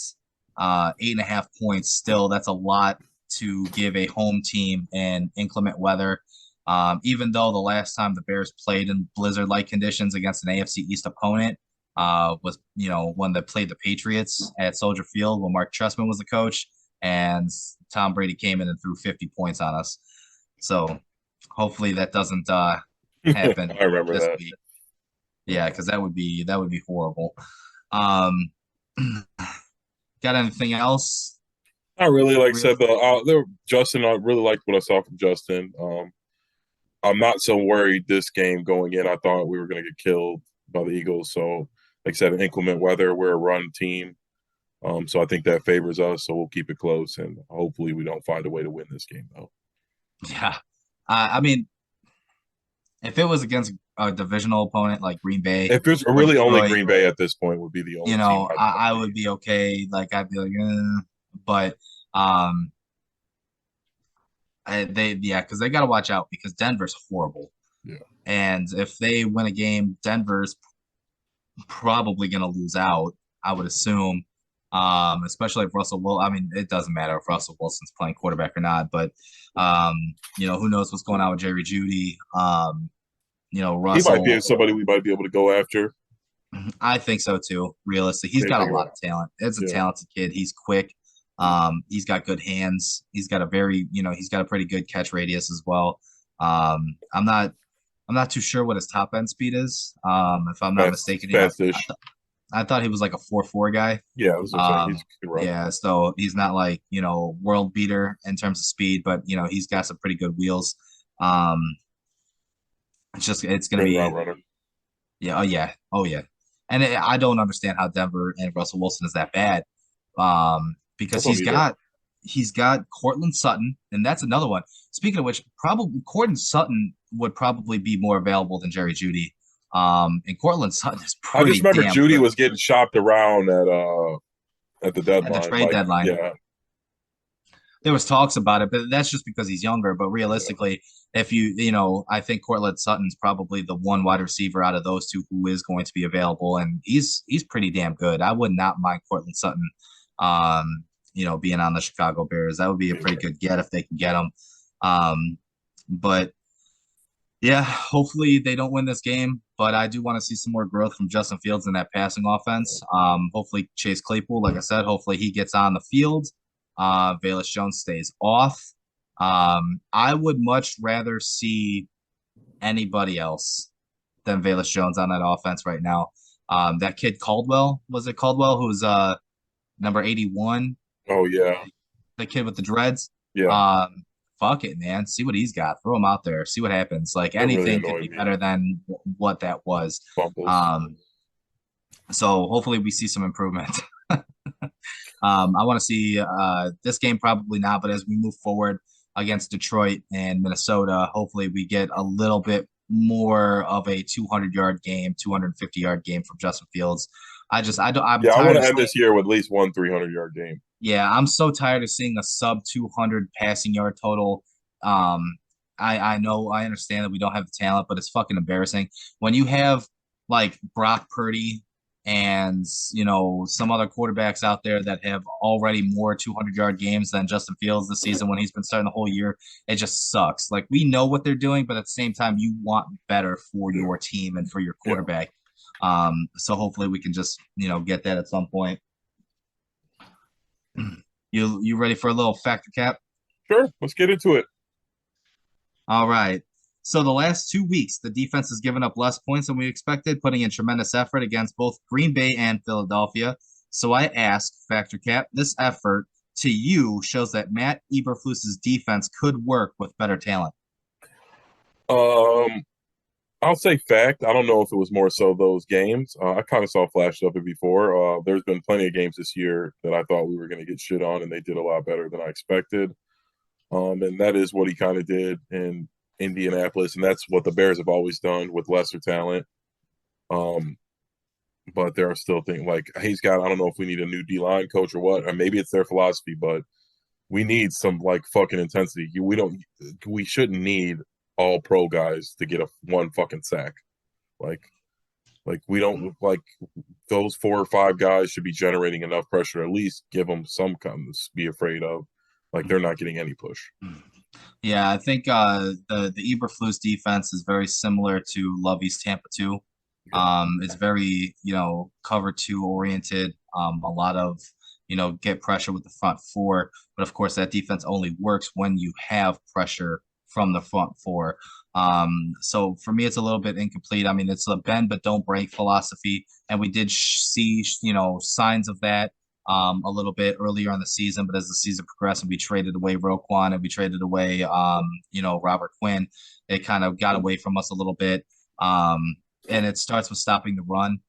8.5 points still, that's a lot to give a home team in inclement weather. Even though the last time the Bears played in blizzard-like conditions against an AFC East opponent was, when they played the Patriots at Soldier Field when Mark Trestman was the coach, and Tom Brady came in and threw 50 points on us. So hopefully that doesn't happen I remember this that. week. Yeah, because that would be horrible. Um, got anything else? I really like I said Justin. I really liked what I saw from Justin. I'm not so worried this game going in. I thought we were going to get killed by the Eagles. So, like I said, in inclement weather, we're a run team. So I think that favors us. So we'll keep it close, and hopefully we don't find a way to win this game, though. Yeah. I mean, if it was against a divisional opponent like Green Bay, If it's or really only Detroit, Green Bay at this point would be the only team. I would be okay. Like I'd be like, but um, because they got to watch out because Denver's horrible. Yeah. And if they win a game, Denver's probably going to lose out, I would assume. Especially if Russell Will. I mean, it doesn't matter if Russell Wilson's playing quarterback or not, but who knows what's going on with Jerry Jeudy. Russell. He might be somebody we might be able to go after. I think so too. Realistically, he's got a lot of talent. It's a talented kid. He's quick. He's got good hands. He's got he's got a pretty good catch radius as well. I'm not too sure what his top end speed is. If I'm not mistaken, I thought he was like a 4.4 guy. Yeah, I was saying he's right. Yeah, so he's not like world beater in terms of speed, but he's got some pretty good wheels. It's gonna be runner. Yeah, oh yeah. And I don't understand how Denver and Russell Wilson is that bad. Because he's got Cortland Sutton, and that's another one. Speaking of which, probably Cortland Sutton would probably be more available than Jerry Jeudy. And Cortland Sutton is pretty. I just remember Jeudy good. Was getting shopped around at the deadline. At the trade deadline. Yeah. There was talks about it, but that's just because he's younger. But realistically, if I think Cortland Sutton's probably the one wide receiver out of those two who is going to be available, and he's pretty damn good. I would not mind Cortland Sutton, being on the Chicago Bears. That would be a pretty good get if they can get him. But yeah, hopefully they don't win this game. But I do want to see some more growth from Justin Fields in that passing offense. Hopefully Chase Claypool, like I said, hopefully he gets on the field. Velus Jones stays off. I would much rather see anybody else than Velus Jones on that offense right now. That kid Caldwell, was it Caldwell, who's number 81? Oh yeah, the kid with the dreads. Yeah. Fuck it, man. See what he's got. Throw him out there. See what happens. Like anything could be better than what that was. Fumbles. So hopefully we see some improvement. I want to see this game, probably not, but as we move forward against Detroit and Minnesota, hopefully we get a little bit more of a 200-yard game, 250-yard game from Justin Fields. I want to end this year with at least one 300-yard game. Yeah, I'm so tired of seeing a sub 200 passing yard total. I know, I understand that we don't have the talent, but it's fucking embarrassing when you have like Brock Purdy and some other quarterbacks out there that have already more 200-yard games than Justin Fields this season when he's been starting the whole year. It just sucks. Like, we know what they're doing, but at the same time, you want better for Yeah. your team and for your Yeah. quarterback. So hopefully we can just get that at some point. You ready for a little factor cap? Sure, let's get into it. All right. So the last 2 weeks, the defense has given up less points than we expected, putting in tremendous effort against both Green Bay and Philadelphia. So I ask, Factor Cap, this effort to you shows that Matt Eberflus's defense could work with better talent. I'll say fact. I don't know if it was more so those games. I kind of saw flashes of it before. There's been plenty of games this year that I thought we were going to get shit on, and they did a lot better than I expected. And that is what he kind of did in Indianapolis, and that's what the Bears have always done with lesser talent. But there are still things like he's got. I don't know if we need a new D-line coach or what, or maybe it's their philosophy, but we need some like fucking intensity. We shouldn't need all pro guys to get one fucking sack. Like we don't like those 4 or 5 guys should be generating enough pressure. At least give them some kind of be afraid of. Like they're not getting any push. Yeah, I think the Eberflus defense is very similar to Lovey's Tampa 2. It's very, cover 2 oriented. A lot of, get pressure with the front 4. But of course, that defense only works when you have pressure from the front 4. So for me, it's a little bit incomplete. I mean, it's a bend but don't break philosophy, and we did see, signs of that a little bit earlier in the season. But as the season progressed and we traded away Roquan and we traded away, Robert Quinn, it kind of got away from us a little bit. And it starts with stopping the run.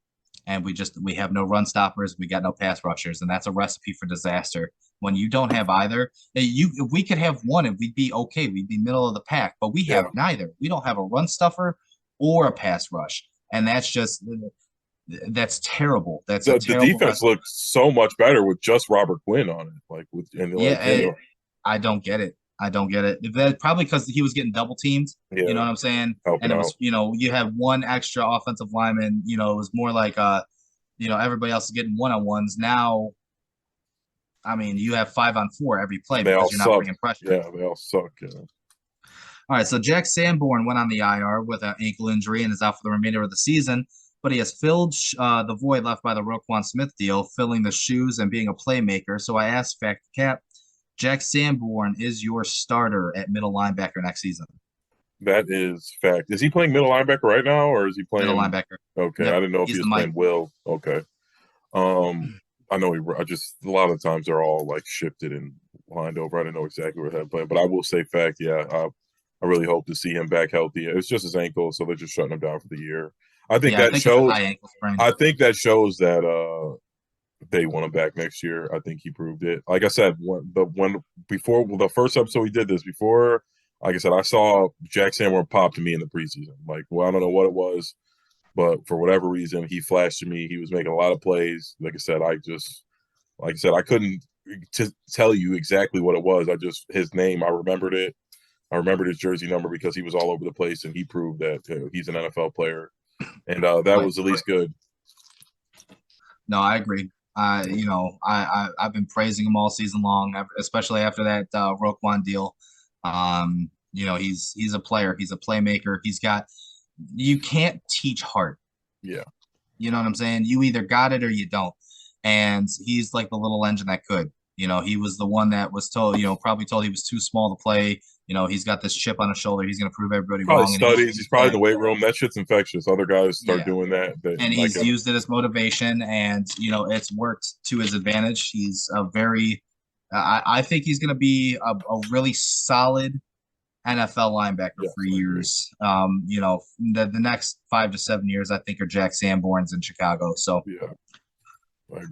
And we have no run stoppers. We got no pass rushers. And that's a recipe for disaster. When you don't have either, if we could have one and we'd be okay. We'd be middle of the pack, but we have neither. We don't have a run stuffer or a pass rush. And that's terrible. That's the terrible defense recipe. looked so much better with just Robert Quinn on it. I don't get it. I don't get it. That probably because he was getting double teamed. Yeah. You know what I'm saying? Helping and it was, out. you had one extra offensive lineman. It was more like everybody else is getting one-on-ones. Now, I mean, you have 5-on-4 every play because you're not bringing pressure. Yeah, they all suck. Yeah. All right, so Jack Sanborn went on the IR with an ankle injury and is out for the remainder of the season, but he has filled the void left by the Roquan Smith deal, filling the shoes and being a playmaker. So I asked Fact Cap, Jack Sanborn is your starter at middle linebacker next season. That is fact. Is he playing middle linebacker right now, or is he playing middle linebacker? Okay, Yep. I didn't know if he was playing Will. Okay. I know I just a lot of times they're all like shifted and lined over. I didn't know exactly where they're playing, but I will say fact. Yeah, I really hope to see him back healthy. It's just his ankle, so they're just shutting him down for the year. I think that shows. I think that shows that they want him back next year. I think he proved it. Like I said, before the first episode we did this before, like I said, I saw Jack Sanborn pop to me in the preseason. Like, well, I don't know what it was, but for whatever reason, he flashed to me. He was making a lot of plays. Like I said, I couldn't tell you exactly what it was. His name, I remembered it. I remembered his jersey number because he was all over the place, and he proved that he's an NFL player, and that was at least good. No, I agree. I've been praising him all season long, especially after that Roquan deal. He's a player. He's a playmaker. You can't teach heart. Yeah. You know what I'm saying? You either got it or you don't. And he's like the little engine that could. He was the one that was told, probably told he was too small to play. He's got this chip on his shoulder. He's going to prove everybody wrong. Studies. He's probably in the weight room. That shit's infectious. Other guys start doing that. And he's used it as motivation, and it's worked to his advantage. He's I think he's going to be a really solid NFL linebacker for years. The next 5 to 7 years, I think, are Jack Sanborn's in Chicago. So. Yeah.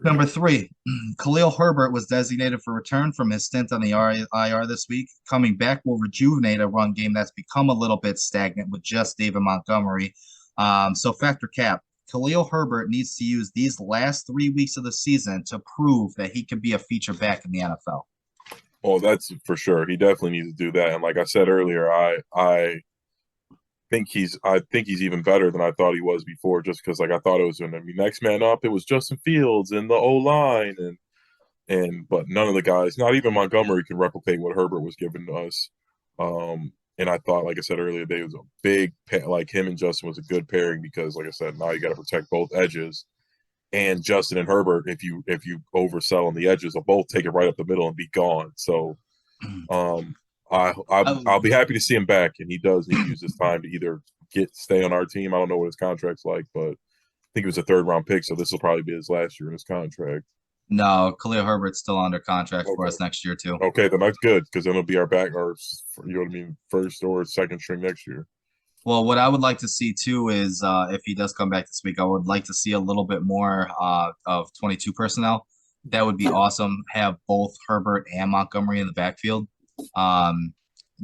Number 3, Khalil Herbert was designated for return from his stint on the IR this week. Coming back will rejuvenate a run game that's become a little bit stagnant with just David Montgomery. So Factor Cap, Khalil Herbert needs to use these last 3 weeks of the season to prove that he can be a feature back in the NFL. Oh, that's for sure. He definitely needs to do that. And like I said earlier, think he's even better than I thought he was before. Just because like I thought it was going to be next man up. It was Justin Fields and the O line and but none of the guys, not even Montgomery, can replicate what Herbert was giving to us. And I thought, like I said earlier, they was a big like him and Justin was a good pairing because, like I said, now you got to protect both edges. And Justin and Herbert, if you oversell on the edges, will both take it right up the middle and be gone. So um, I'll be happy to see him back, and he does need to use this time to either stay on our team. I don't know what his contract's like, but I think it was a third round pick, so this will probably be his last year in his contract. No, Khalil Herbert's still under contract for Okay. us next year too. Okay, then that's good because then it'll be our back, our you know what I mean, first or second string next year. Well, what I would like to see too is if he does come back this week, I would like to see a little bit more of 22 personnel. That would be awesome. Have both Herbert and Montgomery in the backfield. Um,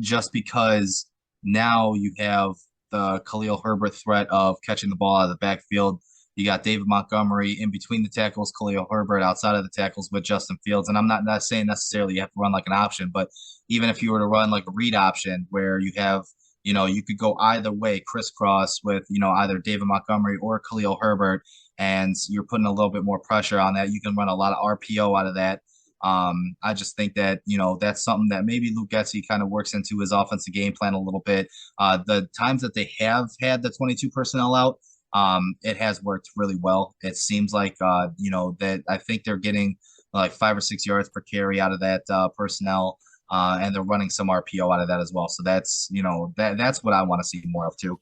just because now you have the Khalil Herbert threat of catching the ball out of the backfield. You got David Montgomery in between the tackles, Khalil Herbert outside of the tackles with Justin Fields. And I'm not saying necessarily you have to run like an option, but even if you were to run like a read option where you have you could go either way, crisscross with, either David Montgomery or Khalil Herbert, and you're putting a little bit more pressure on that. You can run a lot of RPO out of that. I just think that, that's something that maybe Luke Getsy kind of works into his offensive game plan a little bit. The times that they have had the 22 personnel out, it has worked really well. It seems like, that I think they're getting like 5 or 6 yards per carry out of that personnel. And they're running some RPO out of that as well. So that's what I want to see more of too.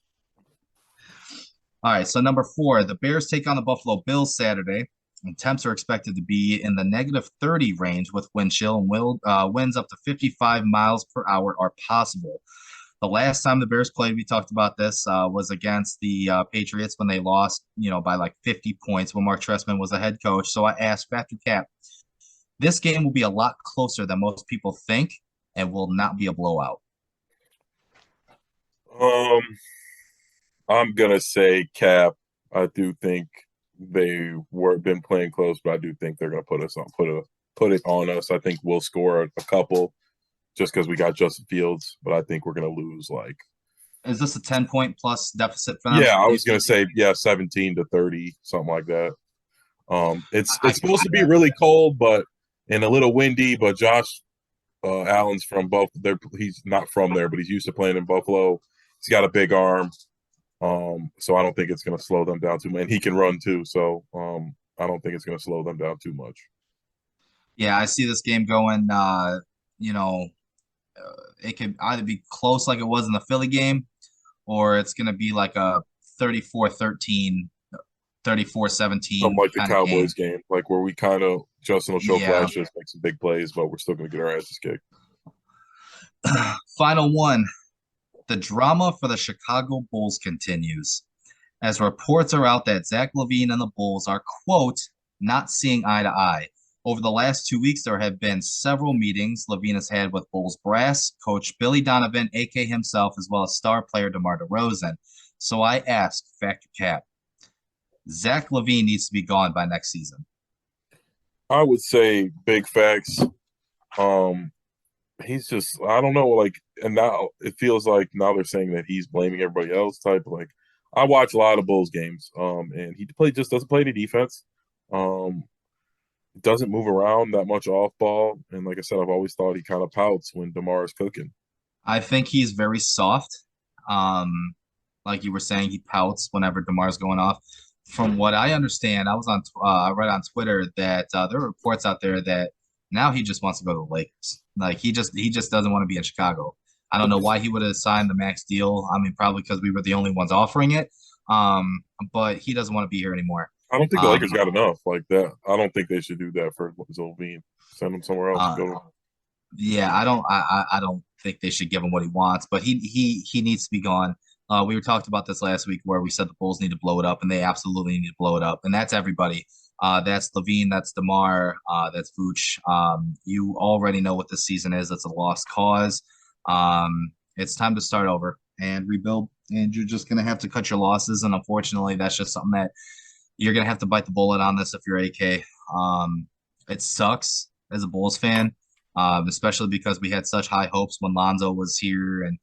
All right, so number 4, the Bears take on the Buffalo Bills Saturday, and temps are expected to be in the -30 range with wind chill and winds up to 55 miles per hour are possible. The last time the Bears played, we talked about this, was against the Patriots when they lost, by like 50 points when Mark Trestman was the head coach. So I asked Factor Cap, this game will be a lot closer than most people think and will not be a blowout. Um, I'm gonna say Cap. I do think they were been playing close, but I do think they're gonna put it on us. I think we'll score a couple just because we got Justin Fields, but I think we're gonna lose like Is this a 10-point plus deficit for them? yeah, I was gonna say yeah, 17-30, something like that. It's supposed to be that. really cold, but and a little windy. But Josh Allen's from Buffalo. He's not from there, but he's used to playing in Buffalo. He's got a big arm, so I don't think it's going to slow them down too much. And he can run too, so I don't think it's going to slow them down too much. Yeah, I see this game going. It could either be close like it was in the Philly game, or it's going to be like a 34-13, 34-17 Something like the kind of Cowboys game, like where we kind of Justin will show Yeah. flashes, make some big plays, but we're still going to get our asses kicked. Final one. The drama for the Chicago Bulls continues as reports are out that Zach LaVine and the Bulls are, quote, not seeing eye to eye. Over the last 2 weeks, there have been several meetings LaVine has had with Bulls brass, coach Billy Donovan, AK himself, as well as star player DeMar DeRozan. So I asked Factor Cap, Zach LaVine needs to be gone by next season. I would say big facts. He's just I don't know, like, and now it feels like now they're saying that he's blaming everybody else type. Like I watch a lot of Bulls games, and he just doesn't play any defense. Um, doesn't move around that much off ball, and like I said, I've always thought he kind of pouts when DeMar is cooking. I think he's very soft. Like you were saying, he pouts whenever DeMar's going off. From what I understand, I read on Twitter that there are reports out there that now he just wants to go to the Lakers. Like he just doesn't want to be in Chicago. I don't know why he would have signed the max deal. I mean, probably because we were the only ones offering it. But he doesn't want to be here anymore. I don't think the Lakers got enough like that. I don't think they should do that for Zolvine. Send him somewhere else. Yeah, I don't think they should give him what he wants, but he needs to be gone. We were talked about this last week where we said the Bulls need to blow it up, and they absolutely need to blow it up, and that's everybody. That's LaVine, that's DeMar, that's Vooch. You already know what this season is. It's a lost cause. It's time to start over and rebuild, and you're just gonna have to cut your losses. And unfortunately, that's just something that you're gonna have to bite the bullet on this if you're AK. It sucks as a Bulls fan. especially because we had such high hopes when Lonzo was here, and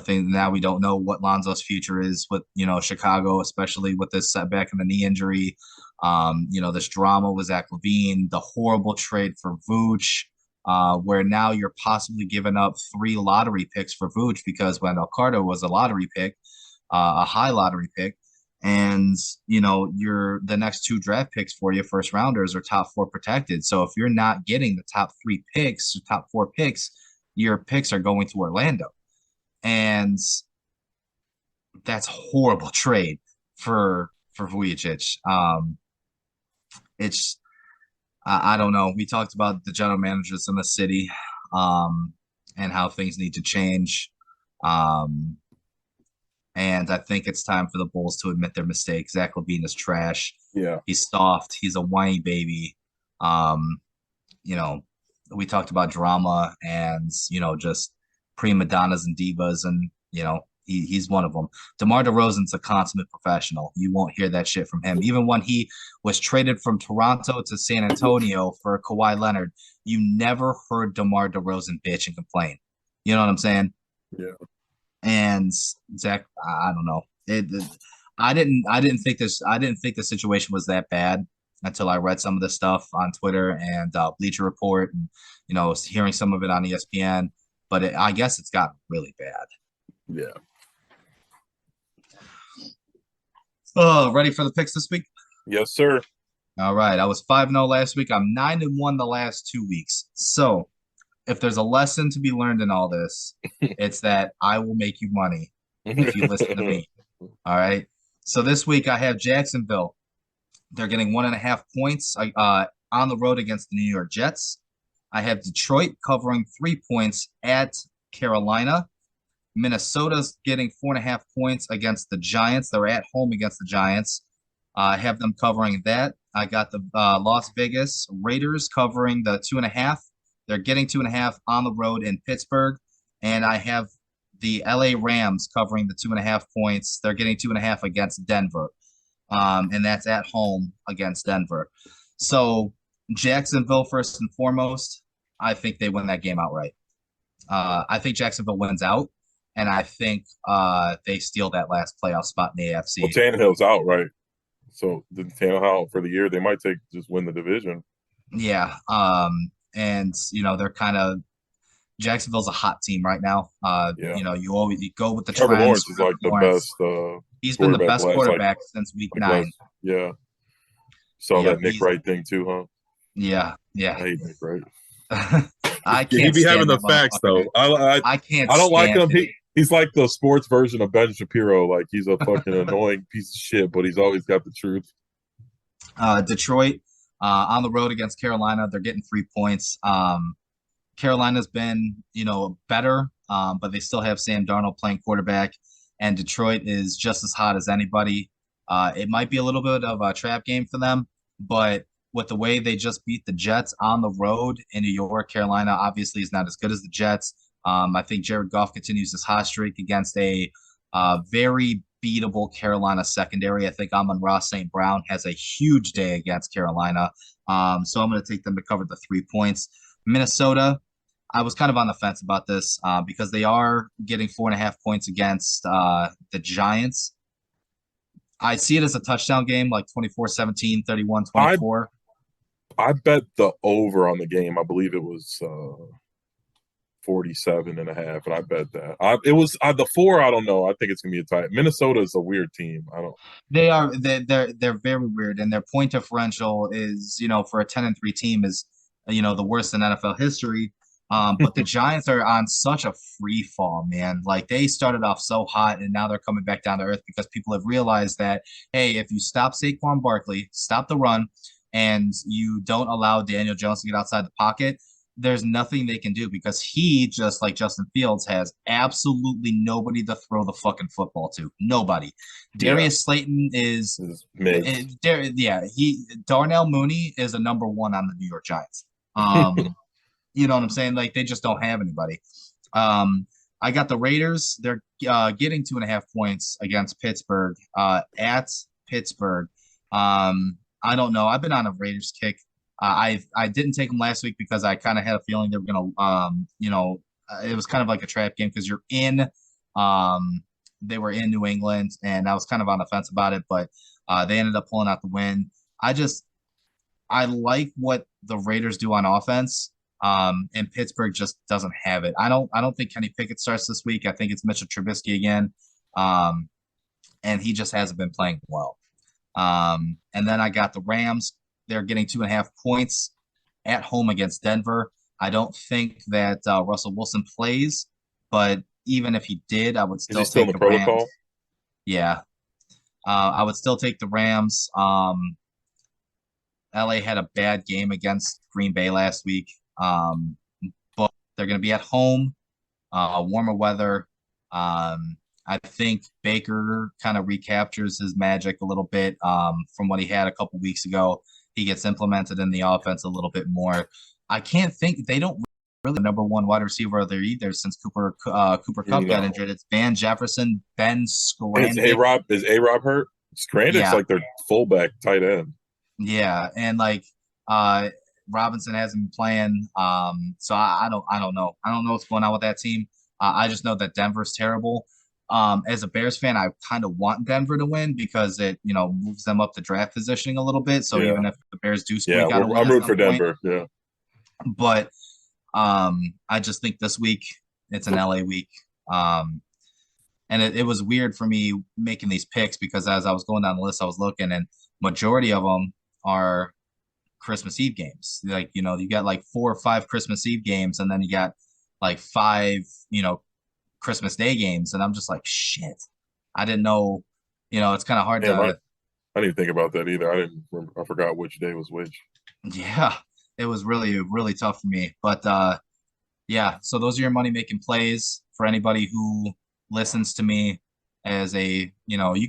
things now we don't know what Lonzo's future is with Chicago, especially with this setback and the knee injury. This drama with Zach LaVine, the horrible trade for Vooch, where now you're possibly giving up 3 lottery picks for Vooch because Wendell Carter was a lottery pick, a high lottery pick. And your the next 2 draft picks for you, first rounders, are top 4 protected. So if you're not getting the top 3 picks, or top 4 picks, your picks are going to Orlando, and that's a horrible trade for Vujicic. It's I don't know. We talked about the general managers in the city, and how things need to change. Um, and I think it's time for the Bulls to admit their mistakes. Zach LaVine is trash. Yeah. He's soft. He's a whiny baby. Um, you know, we talked about drama and, just prima donnas and divas, and, he's one of them. DeMar DeRozan's a consummate professional. You won't hear that shit from him. Even when he was traded from Toronto to San Antonio for Kawhi Leonard, you never heard DeMar DeRozan bitch and complain. You know what I'm saying? Yeah. And Zach, I don't know. I didn't think the situation was that bad until I read some of the stuff on Twitter and Bleacher Report, and hearing some of it on ESPN. But I guess it's gotten really bad. Yeah. Oh, ready for the picks this week? Yes, sir. All right. I was 5-0 last week. I'm 9-1 the last 2 weeks. So if there's a lesson to be learned in all this, it's that I will make you money if you listen to me. All right. So this week I have Jacksonville. They're getting 1.5 points on the road against the New York Jets. I have Detroit covering 3 points at Carolina. Minnesota's getting 4.5 points against the Giants. They're at home against the Giants. I have them covering that. I got the Las Vegas Raiders covering the 2.5. They're getting 2.5 on the road in Pittsburgh. And I have the LA Rams covering the 2.5 points. They're getting 2.5 against Denver. And that's at home against Denver. So Jacksonville, first and foremost, I think they win that game outright. I think Jacksonville wins out, and I think they steal that last playoff spot in the AFC. Well, Tannehill's out, right? So the Tannehill out for the year, they might just win the division. Yeah. And they're kind of Jacksonville's a hot team right now. Yeah. You go with the Trevor trends. Lawrence is like the best. He's been the best quarterback since week 9. Yeah. Saw that Nick Wright thing too, huh? Yeah. I hate Nick Wright. I can't. He be having the facts though. I can't. I don't like him. He's like the sports version of Ben Shapiro. Like he's a fucking annoying piece of shit, but he's always got the truth. Detroit on the road against Carolina, they're getting 3 points. Carolina's been, better, but they still have Sam Darnold playing quarterback, and Detroit is just as hot as anybody. It might be a little bit of a trap game for them, but with the way they just beat the Jets on the road in New York, Carolina obviously is not as good as the Jets. I think Jared Goff continues his hot streak against a very beatable Carolina secondary. I think Amon-Ra St. Brown has a huge day against Carolina. So I'm going to take them to cover the 3 points. Minnesota, I was kind of on the fence about this because they are getting 4.5 points against the Giants. I see it as a touchdown game, like 24-17, 31-24. I bet the over on the game. I believe it was 47.5, and I bet that. It was the 4. I don't know. I think it's gonna be a tie. Minnesota is a weird team. I don't. They are. They're very weird, and their point differential is, for a 10-3 team is, the worst in NFL history. But the Giants are on such a free fall, man. Like they started off so hot, and now they're coming back down to earth because people have realized that, hey, if you stop Saquon Barkley, stop the run, and you don't allow Daniel Jones to get outside the pocket, there's nothing they can do because he, just like Justin Fields, has absolutely nobody to throw the fucking football to. Nobody. Darius Slayton is Darnell Mooney is a number 1 on the New York Giants. You know what I'm saying? Like they just don't have anybody. I got the Raiders. They're getting 2.5 points against Pittsburgh at Pittsburgh. I don't know. I've been on a Raiders kick I didn't take them last week because I kind of had a feeling they were gonna it was kind of like a trap game because they were in New England, and I was kind of on the fence about it, but they ended up pulling out the win. I like what the Raiders do on offense. And Pittsburgh just doesn't have it. I don't think Kenny Pickett starts this week. I think it's Mitchell Trubisky again. And he just hasn't been playing well. And then I got the Rams. They're getting 2.5 points at home against Denver. I don't think that Russell Wilson plays, but even if he did, I would Is still he still in take the the Rams. protocol? Yeah. I would still take the Rams. LA had a bad game against Green Bay last week. But they're going to be at home, warmer weather. I think Baker kind of recaptures his magic a little bit from what he had a couple weeks ago. He gets implemented in the offense a little bit more. I can't think they don't really number one wide receiver there either since Cooper Kupp got No. injured. It's Van Jefferson, Ben And Skranvik. Is A-Rob hurt? Scrandic's Yeah, like their fullback tight end. yeah, and like uh Robinson hasn't been playing. So I don't know. I don't know what's going on with that team. I just know that Denver's terrible. As a Bears fan, I kind of want Denver to win because it, moves them up the draft positioning a little bit. So Yeah. even if the Bears do Yeah, squeak out a win I'm at rooting some for point, Denver. Yeah. but I just think this week it's an LA week. And it was weird for me making these picks because as I was going down the list, I was looking and majority of them are Christmas Eve games. Like, you got like 4 or 5 Christmas Eve games, and then you got like 5, Christmas Day games. And I'm just like, shit. I didn't know, it's kind of hard Damn, to, I didn't think about that either. I didn't remember, I forgot which day was which. yeah, it was really, really tough for me. But yeah, so those are your money making plays for anybody who listens to me as you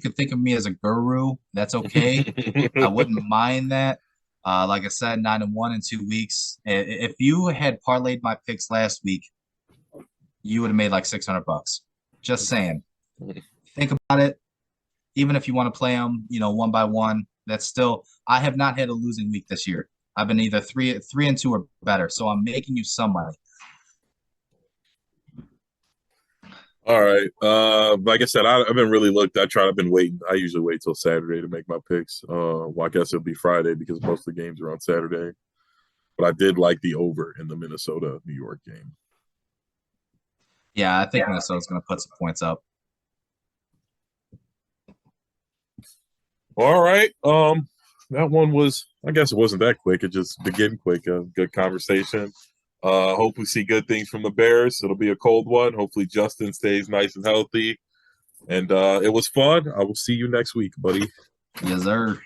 could think of me as a guru. That's okay. I wouldn't mind that. Like I said, 9-1 in 2 weeks. If you had parlayed my picks last week, you would have made like $600. Just saying. Think about it. Even if you want to play them, one by one, that's still. I have not had a losing week this year. I've been either 3-2 or better. So I'm making you some money. All right. Like I said, I've been really looked. I've been waiting. I usually wait till Saturday to make my picks. Well, I guess it'll be Friday because most of the games are on Saturday. But I did like the over in the Minnesota New York game. Yeah, I think Minnesota's going to put some points up. All right. That one was. I guess it wasn't that quick. It just began quick. A good conversation. Hope we see good things from the Bears. It'll be a cold one. Hopefully Justin stays nice and healthy. And it was fun. I will see you next week, buddy. Yes, sir.